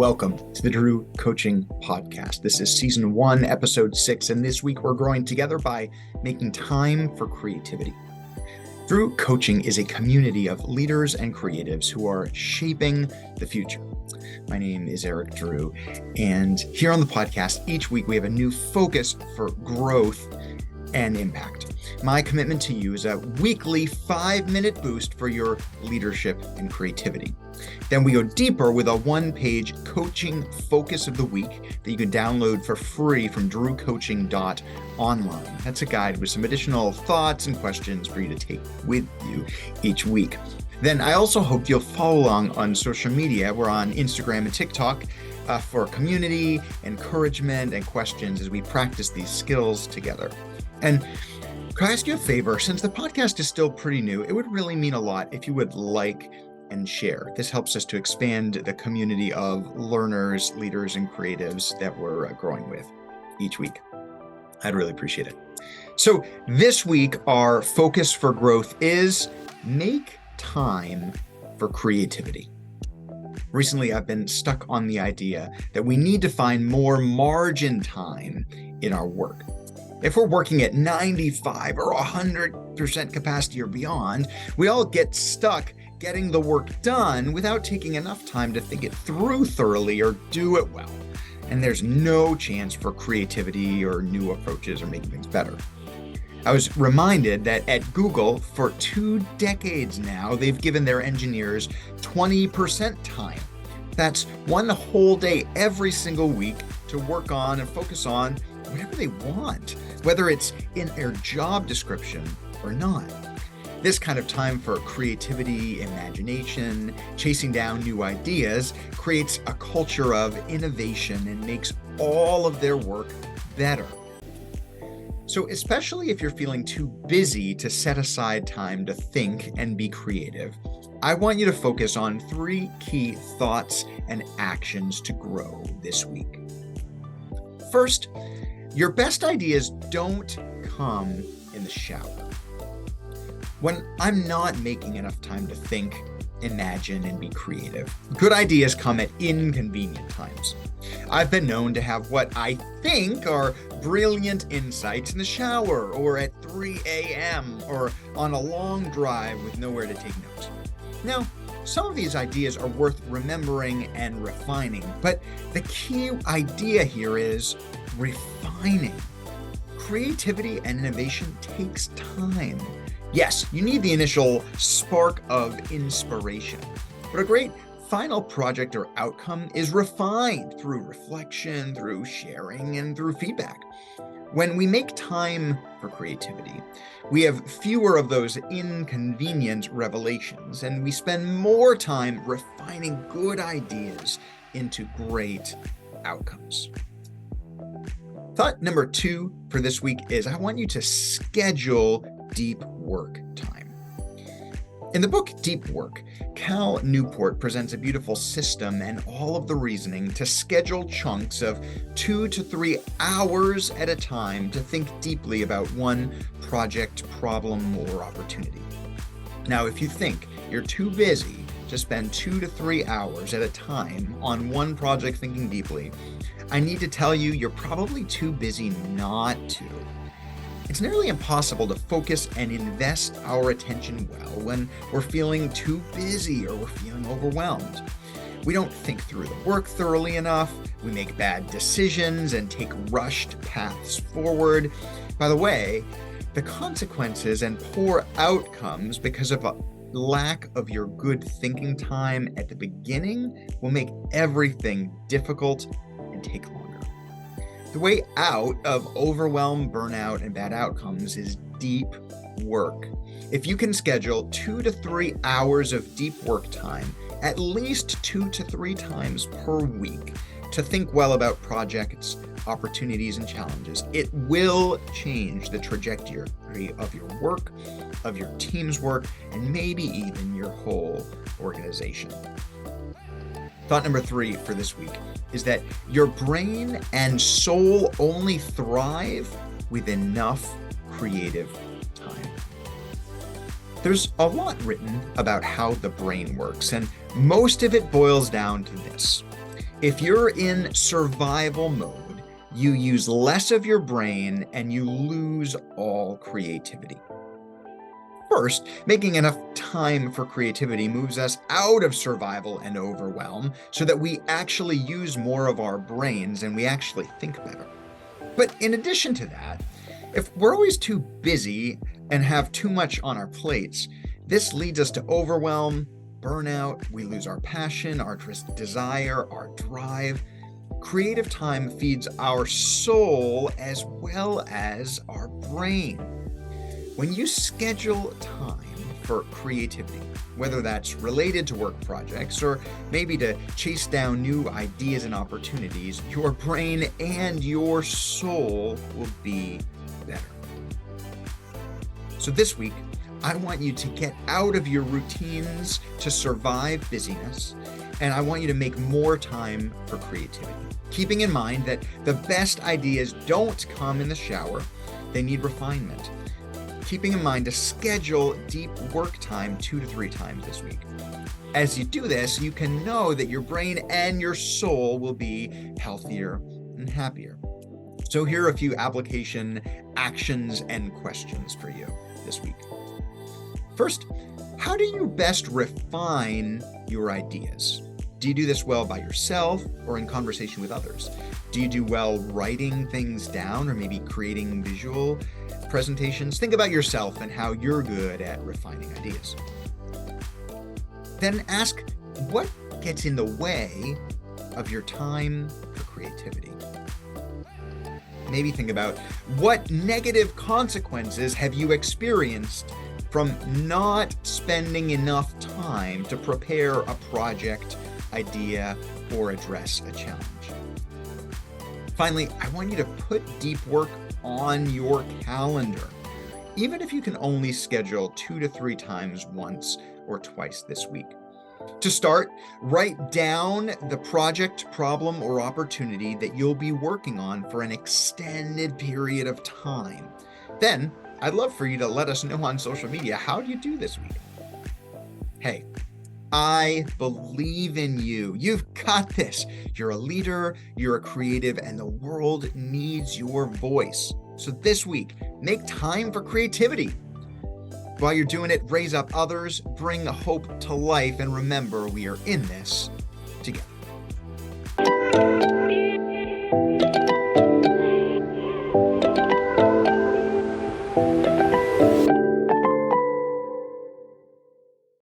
Welcome to the Drew Coaching Podcast. This is season 1, episode 6, and this week we're growing together by making time for creativity. Drew Coaching is a community of leaders and creatives who are shaping the future. My name is Eric Drew, and here on the podcast, each week we have a new focus for growth and impact. My commitment to you is a weekly 5-minute boost for your leadership and creativity. Then we go deeper with a one-page coaching focus of the week that you can download for free from drewcoaching.online. That's a guide with some additional thoughts and questions for you to take with you each week. Then I also hope you'll follow along on social media. We're on Instagram and TikTok for community, encouragement, and questions as we practice these skills together. And could I ask you a favor? Since the podcast is still pretty new, it would really mean a lot if you would like and share. This helps us to expand the community of learners, leaders, and creatives that we're growing with each week. I'd really appreciate it. So this week, our focus for growth is make time for creativity. Recently, I've been stuck on the idea that we need to find more margin time in our work. If we're working at 95 or 100% capacity or beyond, we all get stuck getting the work done without taking enough time to think it through thoroughly or do it well. And there's no chance for creativity or new approaches or making things better. I was reminded that at Google, for 2 decades now, they've given their engineers 20% time. That's one whole day every single week to work on and focus on whatever they want, whether it's in their job description or not. This kind of time for creativity, imagination, chasing down new ideas creates a culture of innovation and makes all of their work better. So especially if you're feeling too busy to set aside time to think and be creative, I want you to focus on 3 key thoughts and actions to grow this week. First, your best ideas don't come in the shower. When I'm not making enough time to think, imagine, and be creative, good ideas come at inconvenient times. I've been known to have what I think are brilliant insights in the shower, or at 3 a.m., or on a long drive with nowhere to take notes. Now, some of these ideas are worth remembering and refining, but the key idea here is refining. Creativity and innovation takes time. Yes, you need the initial spark of inspiration, but a great final project or outcome is refined through reflection, through sharing, and through feedback. When we make time for creativity, we have fewer of those inconvenient revelations, and we spend more time refining good ideas into great outcomes. Thought number 2 for this week is I want you to schedule deep work time. In the book Deep Work, Cal Newport presents a beautiful system and all of the reasoning to schedule chunks of 2 to 3 hours at a time to think deeply about one project, problem, or opportunity. Now, if you think you're too busy to spend 2 to 3 hours at a time on one project thinking deeply, I need to tell you, you're probably too busy not to. It's nearly impossible to focus and invest our attention well when we're feeling too busy or we're feeling overwhelmed. We don't think through the work thoroughly enough, we make bad decisions and take rushed paths forward. By the way, the consequences and poor outcomes because of a lack of your good thinking time at the beginning will make everything difficult and take longer. The way out of overwhelm, burnout, and bad outcomes is deep work. If you can schedule 2 to 3 hours of deep work time, at least 2 to 3 times per week, to think well about projects, opportunities, and challenges, it will change the trajectory of your work, of your team's work, and maybe even your whole organization. Thought number 3 for this week is that your brain and soul only thrive with enough creative time. There's a lot written about how the brain works, and most of it boils down to this. If you're in survival mode, you use less of your brain and you lose all creativity. First, making enough time for creativity moves us out of survival and overwhelm so that we actually use more of our brains and we actually think better. But in addition to that, if we're always too busy and have too much on our plates, this leads us to overwhelm, burnout, we lose our passion, our desire, our drive. Creative time feeds our soul as well as our brain. When you schedule time for creativity, whether that's related to work projects or maybe to chase down new ideas and opportunities, your brain and your soul will be better. So this week, I want you to get out of your routines to survive busyness, and I want you to make more time for creativity, keeping in mind that the best ideas don't come in the shower, they need refinement. Keeping in mind to schedule deep work time 2 to 3 times this week. As you do this, you can know that your brain and your soul will be healthier and happier. So here are a few application actions and questions for you this week. First, how do you best refine your ideas? Do you do this well by yourself or in conversation with others? Do you do well writing things down or maybe creating visual presentations? Think about yourself and how you're good at refining ideas. Then ask, what gets in the way of your time for creativity? Maybe think about, what negative consequences have you experienced from not spending enough time to prepare a project, idea, or address a challenge? Finally, I want you to put deep work on your calendar, even if you can only schedule 2 to 3 times once or twice this week. To start, write down the project, problem, or opportunity that you'll be working on for an extended period of time. Then, I'd love for you to let us know on social media, how do you do this week? Hey, I believe in you. You've got this. You're a leader, you're a creative, and the world needs your voice. So this week, make time for creativity. While you're doing it, raise up others, bring hope to life, and remember, we are in this together.